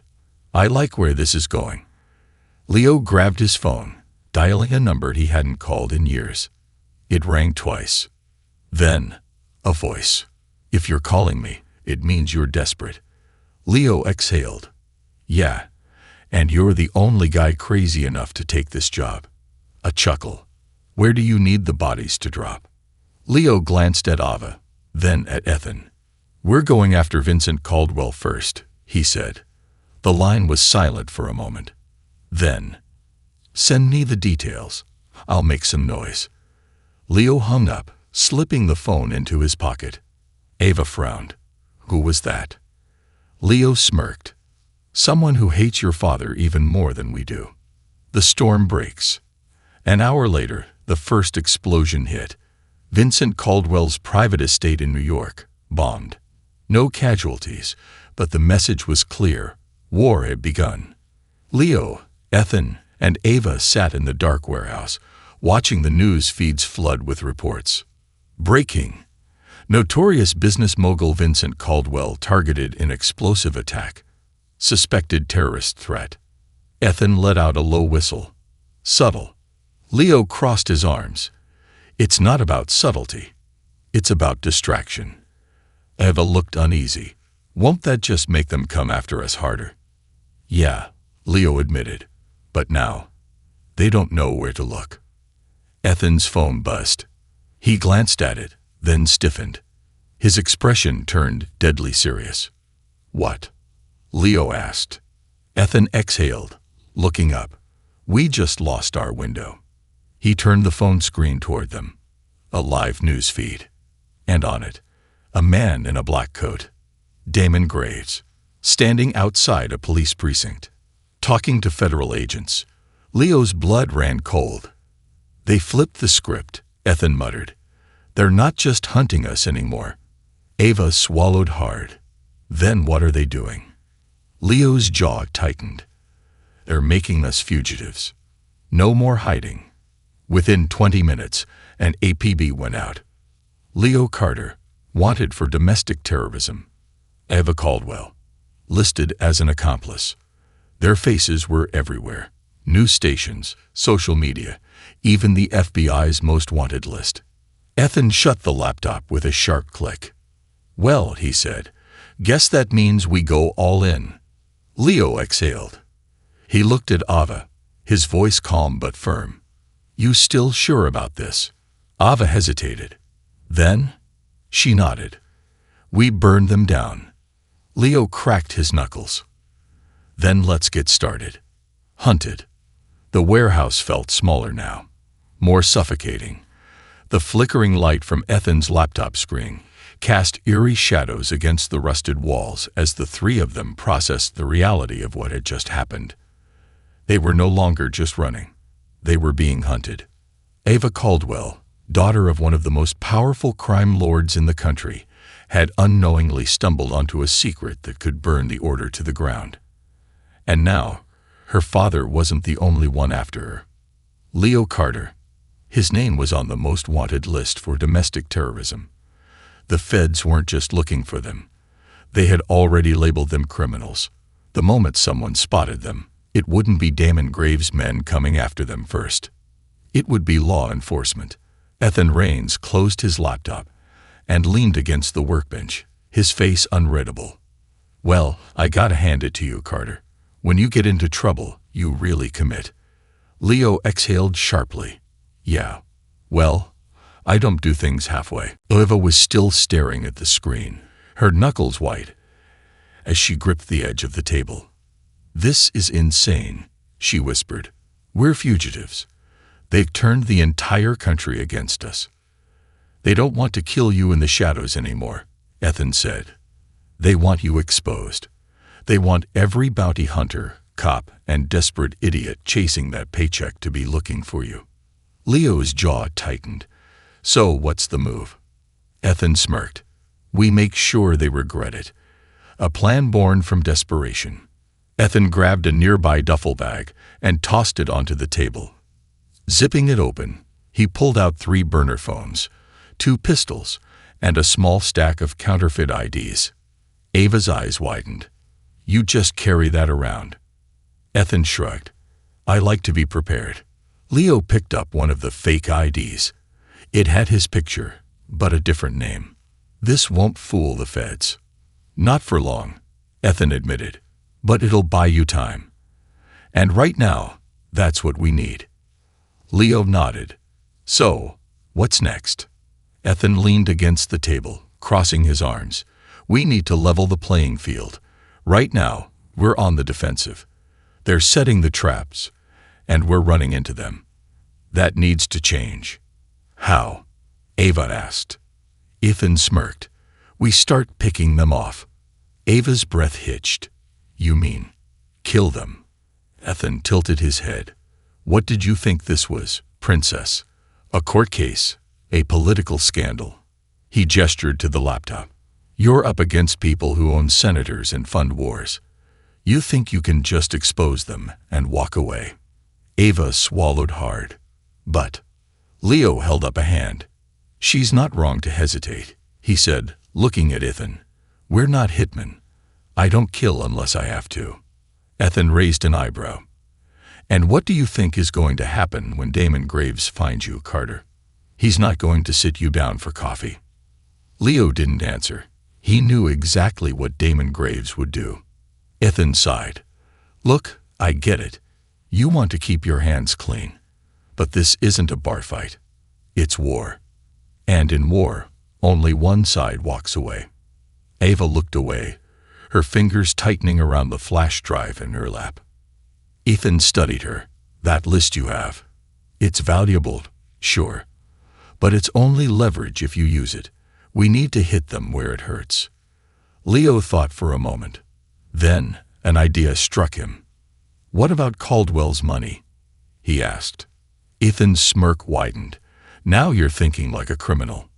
S1: I like where this is going. Leo grabbed his phone, dialing a number he hadn't called in years. It rang twice. Then, a voice. If you're calling me, it means you're desperate. Leo exhaled. Yeah, and you're the only guy crazy enough to take this job. A chuckle. Where do you need the bodies to drop? Leo glanced at Ava, then at Ethan. We're going after Vincent Caldwell first, he said. The line was silent for a moment. Then, send me the details. I'll make some noise. Leo hung up, slipping the phone into his pocket. Ava frowned. Who was that? Leo smirked. Someone who hates your father even more than we do. The storm breaks. An hour later, the first explosion hit. Vincent Caldwell's private estate in New York, bombed. No casualties, but the message was clear. War had begun. Leo, Ethan, and Ava sat in the dark warehouse, watching the news feeds flood with reports. Breaking. Notorious business mogul Vincent Caldwell targeted in explosive attack. Suspected terrorist threat. Ethan let out a low whistle. Subtle. Leo crossed his arms. It's not about subtlety. It's about distraction. Ava looked uneasy. Won't that just make them come after us harder? Yeah, Leo admitted. But now, they don't know where to look. Ethan's phone buzzed. He glanced at it, then stiffened. His expression turned deadly serious. What? Leo asked. Ethan exhaled, looking up. We just lost our window. He turned the phone screen toward them. A live news feed. And on it, a man in a black coat. Damon Graves, standing outside a police precinct, talking to federal agents. Leo's blood ran cold. They flipped the script, Ethan muttered. They're not just hunting us anymore. Ava swallowed hard. Then what are they doing? Leo's jaw tightened. They're making us fugitives. No more hiding. Within 20 minutes, an APB went out. Leo Carter, wanted for domestic terrorism. Ava Caldwell, listed as an accomplice. Their faces were everywhere. News stations, social media, even the FBI's most wanted list. Ethan shut the laptop with a sharp click. Well, he said, guess that means we go all in. Leo exhaled. He looked at Ava, his voice calm but firm. You still sure about this? Ava hesitated. Then? She nodded. We burned them down. Leo cracked his knuckles. Then let's get started. Hunted. The warehouse felt smaller now, more suffocating. The flickering light from Ethan's laptop screen cast eerie shadows against the rusted walls as the three of them processed the reality of what had just happened. They were no longer just running. They were being hunted. Ava Caldwell, daughter of one of the most powerful crime lords in the country, had unknowingly stumbled onto a secret that could burn the order to the ground. And now, her father wasn't the only one after her. Leo Carter. His name was on the most wanted list for domestic terrorism. The feds weren't just looking for them. They had already labeled them criminals. The moment someone spotted them, it wouldn't be Damon Graves' men coming after them first. It would be law enforcement. Ethan Raines closed his laptop and leaned against the workbench, his face unreadable. Well, I gotta hand it to you, Carter. When you get into trouble, you really commit. Leo exhaled sharply. Yeah. Well, I don't do things halfway. Eva was still staring at the screen, her knuckles white, as she gripped the edge of the table. This is insane, she whispered. We're fugitives. They've turned the entire country against us. They don't want to kill you in the shadows anymore, Ethan said. They want you exposed. They want every bounty hunter, cop, and desperate idiot chasing that paycheck to be looking for you. Leo's jaw tightened. So what's the move? Ethan smirked. We make sure they regret it. A plan born from desperation. Ethan grabbed a nearby duffel bag and tossed it onto the table. Zipping it open, he pulled out 3 burner phones, 2 pistols, and a small stack of counterfeit IDs. Ava's eyes widened. You just carry that around. Ethan shrugged. I like to be prepared. Leo picked up one of the fake IDs. It had his picture, but a different name. This won't fool the feds. Not for long, Ethan admitted, but it'll buy you time. And right now, that's what we need. Leo nodded. So, what's next? Ethan leaned against the table, crossing his arms. We need to level the playing field. Right now, we're on the defensive. They're setting the traps, and we're running into them. That needs to change. How? Ava asked. Ethan smirked. We start picking them off. Ava's breath hitched. You mean, kill them? Ethan tilted his head. What did you think this was, princess? A court case? A political scandal? He gestured to the laptop. You're up against people who own senators and fund wars. You think you can just expose them and walk away. Ava swallowed hard. But Leo held up a hand. She's not wrong to hesitate, he said, looking at Ethan. We're not hitmen. I don't kill unless I have to. Ethan raised an eyebrow. And what do you think is going to happen when Damon Graves finds you, Carter? He's not going to sit you down for coffee. Leo didn't answer. He knew exactly what Damon Graves would do. Ethan sighed. Look, I get it. You want to keep your hands clean. But this isn't a bar fight. It's war. And in war, only one side walks away. Ava looked away, her fingers tightening around the flash drive in her lap. Ethan studied her. That list you have. It's valuable, sure. But it's only leverage if you use it. We need to hit them where it hurts. Leo thought for a moment. Then an idea struck him. What about Caldwell's money? He asked. Ethan's smirk widened. Now you're thinking like a criminal.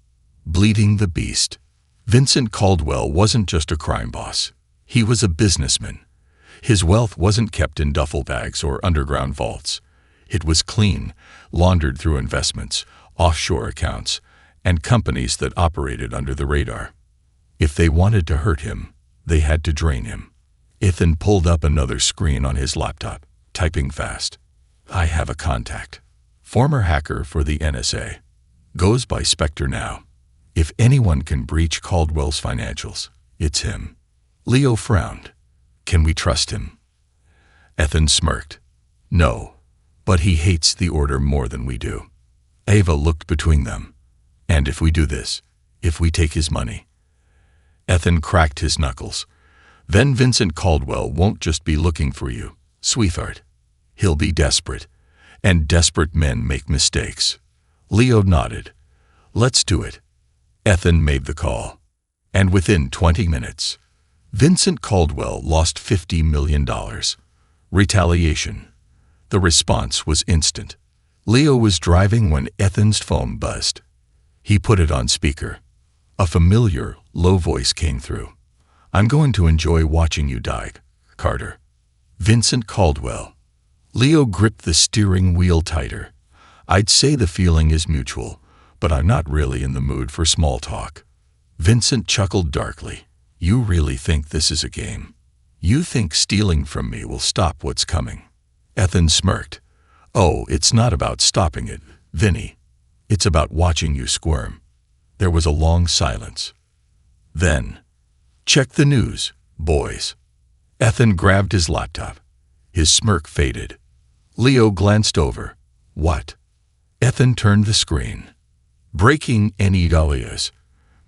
S1: Bleeding the beast. Vincent Caldwell wasn't just a crime boss. He was a businessman. His wealth wasn't kept in duffel bags or underground vaults. It was clean, laundered through investments, offshore accounts, and companies that operated under the radar. If they wanted to hurt him, they had to drain him. Ethan pulled up another screen on his laptop, typing fast. I have a contact. Former hacker for the NSA. Goes by Spectre now. If anyone can breach Caldwell's financials, it's him. Leo frowned. Can we trust him? Ethan smirked. No, but he hates the order more than we do. Ava looked between them. And if we do this, if we take his money? Ethan cracked his knuckles. Then Vincent Caldwell won't just be looking for you, sweetheart. He'll be desperate, and desperate men make mistakes. Leo nodded. Let's do it. Ethan made the call. And within 20 minutes, Vincent Caldwell lost $50 million. Retaliation. The response was instant. Leo was driving when Ethan's phone buzzed. He put it on speaker. A familiar, low voice came through. I'm going to enjoy watching you die, Carter. Vincent Caldwell. Leo gripped the steering wheel tighter. I'd say the feeling is mutual, but I'm not really in the mood for small talk. Vincent chuckled darkly. You really think this is a game? You think stealing from me will stop what's coming? Ethan smirked. Oh, it's not about stopping it, Vinny. It's about watching you squirm. There was a long silence. Then, check the news, boys. Ethan grabbed his laptop. His smirk faded. Leo glanced over. What? Ethan turned the screen. Breaking NEWS.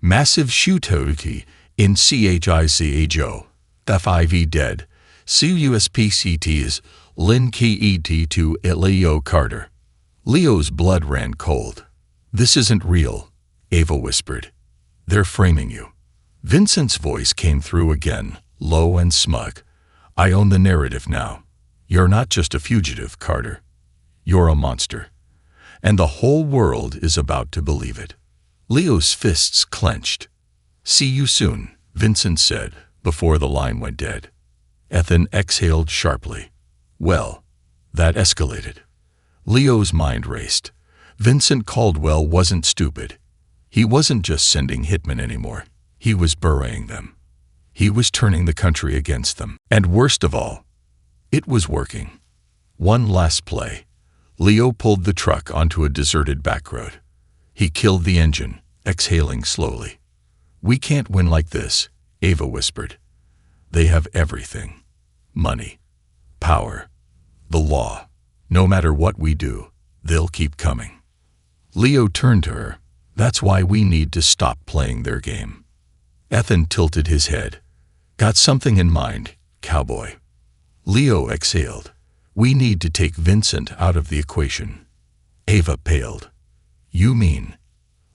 S1: Massive shootout in CHICAJO. The 5 dead. CUSPCTs. Lin Ke to Leo Carter. Leo's blood ran cold. This isn't real, Ava whispered. They're framing you. Vincent's voice came through again, low and smug. I own the narrative now. You're not just a fugitive, Carter. You're a monster. And the whole world is about to believe it. Leo's fists clenched. See you soon, Vincent said, before the line went dead. Ethan exhaled sharply. Well, that escalated. Leo's mind raced. Vincent Caldwell wasn't stupid. He wasn't just sending hitmen anymore. He was burying them. He was turning the country against them. And worst of all, it was working. One last play. Leo pulled the truck onto a deserted back road. He killed the engine, exhaling slowly. We can't win like this, Ava whispered. They have everything. Money. Power. The law. No matter what we do, they'll keep coming. Leo turned to her. That's why we need to stop playing their game. Ethan tilted his head. Got something in mind, cowboy. Leo exhaled. We need to take Vincent out of the equation. Ava paled. You mean?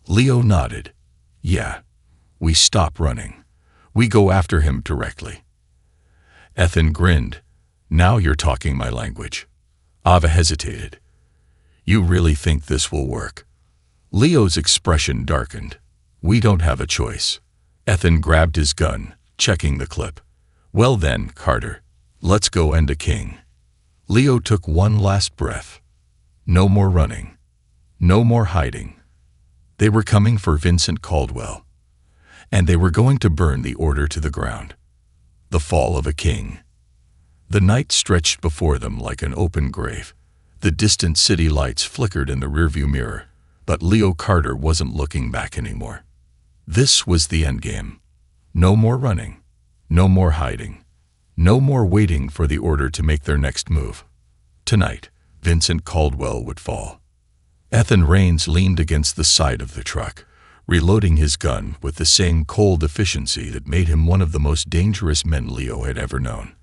S1: Leo nodded. Yeah. We stop running. We go after him directly. Ethan grinned. Now you're talking my language. Ava hesitated. You really think this will work? Leo's expression darkened. We don't have a choice. Ethan grabbed his gun, checking the clip. Well then, Carter, let's go end a king. Leo took one last breath. No more running. No more hiding. They were coming for Vincent Caldwell. And they were going to burn the order to the ground. The fall of a king. The night stretched before them like an open grave. The distant city lights flickered in the rearview mirror, but Leo Carter wasn't looking back anymore. This was the endgame. No more running. No more hiding. No more waiting for the order to make their next move. Tonight, Vincent Caldwell would fall. Ethan Raines leaned against the side of the truck, reloading his gun with the same cold efficiency that made him one of the most dangerous men Leo had ever known.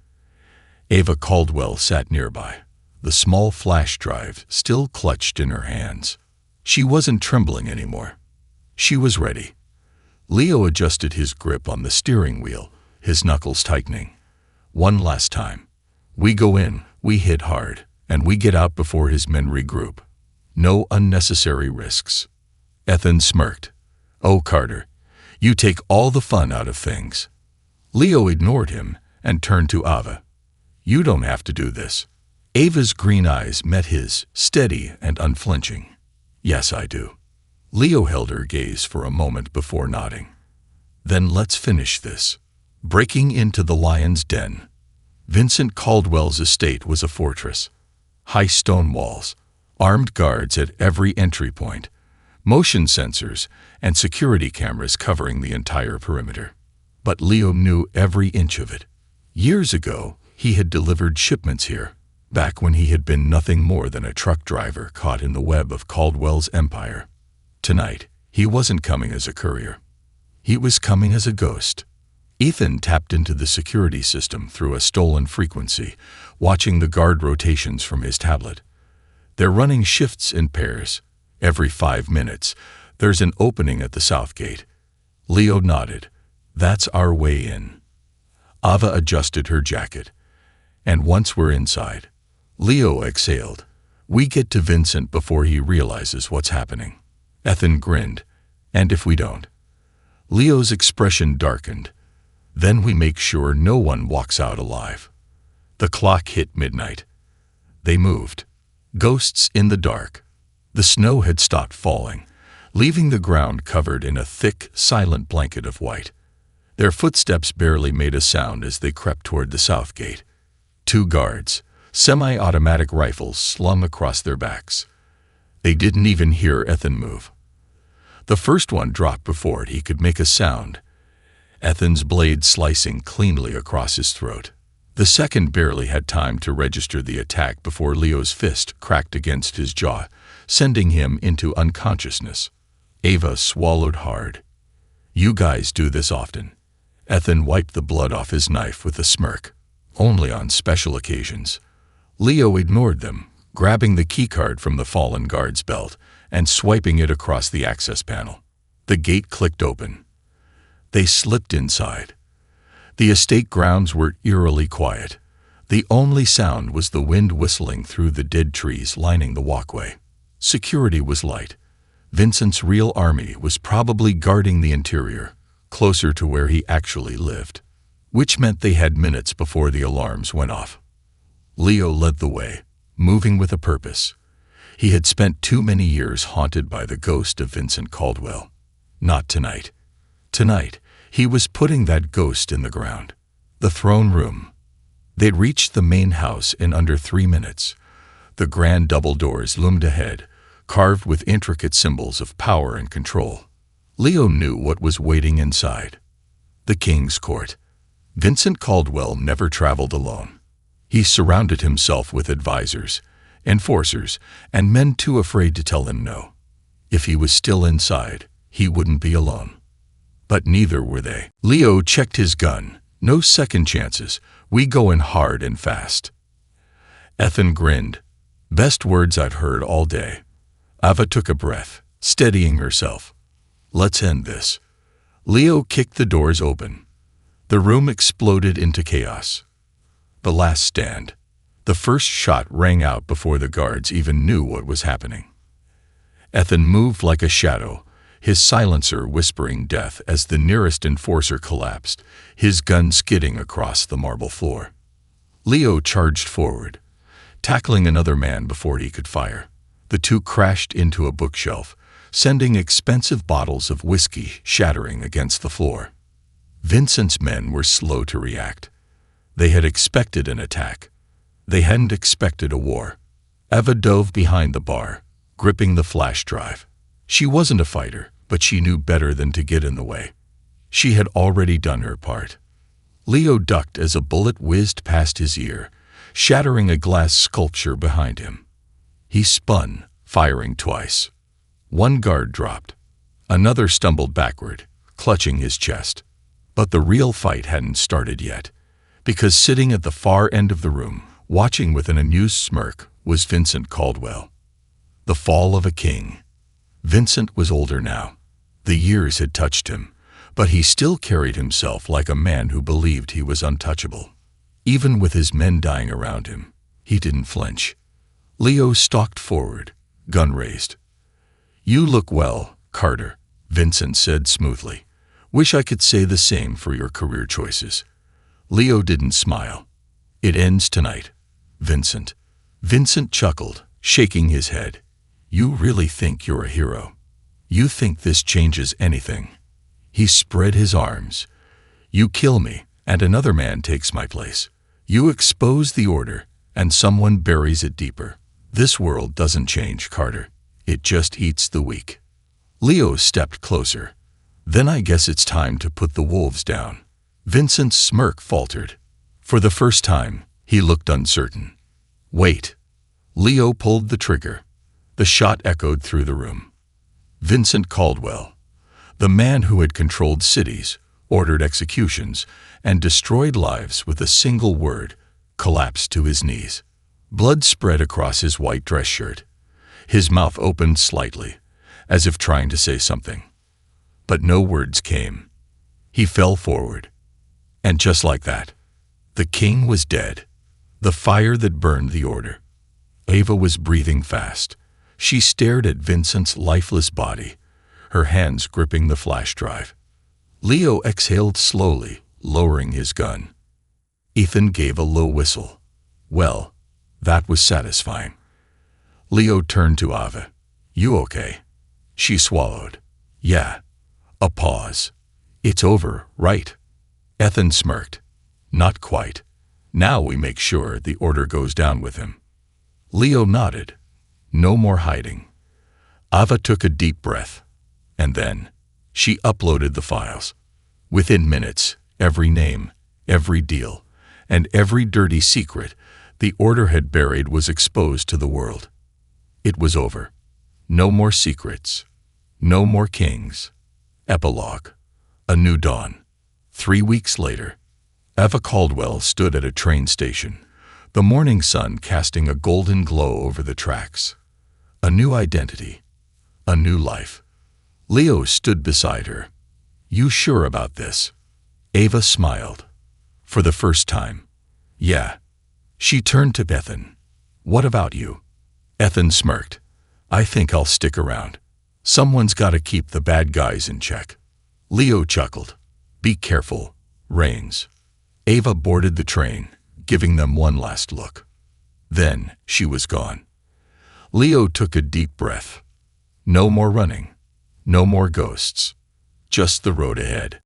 S1: Ava Caldwell sat nearby, the small flash drive still clutched in her hands. She wasn't trembling anymore. She was ready. Leo adjusted his grip on the steering wheel, his knuckles tightening. One last time. We go in, we hit hard, and we get out before his men regroup. No unnecessary risks. Ethan smirked. Oh, Carter, you take all the fun out of things. Leo ignored him and turned to Ava. You don't have to do this. Ava's green eyes met his, steady and unflinching. Yes, I do. Leo held her gaze for a moment before nodding. Then let's finish this. Breaking into the lion's den. Vincent Caldwell's estate was a fortress. High stone walls, armed guards at every entry point, motion sensors and security cameras covering the entire perimeter. But Leo knew every inch of it. Years ago, he had delivered shipments here, back when he had been nothing more than a truck driver caught in the web of Caldwell's empire. Tonight, he wasn't coming as a courier. He was coming as a ghost. Ethan tapped into the security system through a stolen frequency, watching the guard rotations from his tablet. They're running shifts in pairs. Every 5 minutes, there's an opening at the south gate. Leo nodded. That's our way in. Ava adjusted her jacket. And once we're inside, Leo exhaled. We get to Vincent before he realizes what's happening. Ethan grinned. And if we don't? Leo's expression darkened. Then we make sure no one walks out alive. The clock hit midnight. They moved. Ghosts in the dark. The snow had stopped falling, leaving the ground covered in a thick, silent blanket of white. Their footsteps barely made a sound as they crept toward the south gate. 2 guards, semi-automatic rifles slung across their backs. They didn't even hear Ethan move. The first one dropped before he could make a sound, Ethan's blade slicing cleanly across his throat. The second barely had time to register the attack before Leo's fist cracked against his jaw, sending him into unconsciousness. Ava swallowed hard. "You guys do this often." Ethan wiped the blood off his knife with a smirk. "Only on special occasions." Leo ignored them, grabbing the keycard from the fallen guard's belt and swiping it across the access panel. The gate clicked open. They slipped inside. The estate grounds were eerily quiet. The only sound was the wind whistling through the dead trees lining the walkway. Security was light. Vincent's real army was probably guarding the interior, closer to where he actually lived, which meant they had minutes before the alarms went off. Leo led the way, moving with a purpose. He had spent too many years haunted by the ghost of Vincent Caldwell. Not tonight. Tonight, he was putting that ghost in the ground. The throne room. They'd reached the main house in under 3 minutes. The grand double doors loomed ahead, carved with intricate symbols of power and control. Leo knew what was waiting inside. The king's court. Vincent Caldwell never traveled alone. He surrounded himself with advisors, enforcers, and men too afraid to tell him no. If he was still inside, he wouldn't be alone. But neither were they. Leo checked his gun. "No second chances. We go in hard and fast." Ethan grinned. "Best words I've heard all day." Ava took a breath, steadying herself. "Let's end this." Leo kicked the doors open. The room exploded into chaos. The last stand. The first shot rang out before the guards even knew what was happening. Ethan moved like a shadow, his silencer whispering death as the nearest enforcer collapsed, his gun skidding across the marble floor. Leo charged forward, tackling another man before he could fire. The two crashed into a bookshelf, sending expensive bottles of whiskey shattering against the floor. Vincent's men were slow to react. They had expected an attack. They hadn't expected a war. Eva dove behind the bar, gripping the flash drive. She wasn't a fighter, but she knew better than to get in the way. She had already done her part. Leo ducked as a bullet whizzed past his ear, shattering a glass sculpture behind him. He spun, firing twice. One guard dropped. Another stumbled backward, clutching his chest. But the real fight hadn't started yet, because sitting at the far end of the room, watching with an amused smirk, was Vincent Caldwell. The fall of a king. Vincent was older now. The years had touched him, but he still carried himself like a man who believed he was untouchable. Even with his men dying around him, he didn't flinch. Leo stalked forward, gun raised. "You look well, Carter," Vincent said smoothly. "Wish I could say the same for your career choices." Leo didn't smile. "It ends tonight, Vincent." Vincent chuckled, shaking his head. "You really think you're a hero? You think this changes anything?" He spread his arms. "You kill me, and another man takes my place. You expose the order, and someone buries it deeper. This world doesn't change, Carter. It just eats the weak." Leo stepped closer. "Then I guess it's time to put the wolves down." Vincent's smirk faltered. For the first time, he looked uncertain. "Wait." Leo pulled the trigger. The shot echoed through the room. Vincent Caldwell, the man who had controlled cities, ordered executions, and destroyed lives with a single word, collapsed to his knees. Blood spread across his white dress shirt. His mouth opened slightly, as if trying to say something. But no words came. He fell forward. And just like that, the king was dead. The fire that burned the order. Ava was breathing fast. She stared at Vincent's lifeless body, her hands gripping the flash drive. Leo exhaled slowly, lowering his gun. Ethan gave a low whistle. Well, that was satisfying. Leo turned to Ava. "You okay?" She swallowed. "Yeah." A pause. "It's over, right, Ethan smirked. Not quite. Now we make sure the order goes down with him. Leo nodded. No more hiding. Ava took a deep breath. And then, she uploaded the files. Within minutes, every name, every deal, and every dirty secret the order had buried was exposed to the world. It was over. No more secrets. No more kings. Epilogue. A new dawn. 3 weeks later, Eva Caldwell stood at a train station, the morning sun casting a golden glow over the tracks. A new identity. A new life. Leo stood beside her. You sure about this? Ava smiled. For the first time. Yeah. She turned to Ethan. What about you? Ethan smirked. I think I'll stick around. Someone's got to keep the bad guys in check. Leo chuckled. Be careful, Rains. Ava boarded the train, giving them one last look. Then she was gone. Leo took a deep breath. No more running. No more ghosts. Just the road ahead.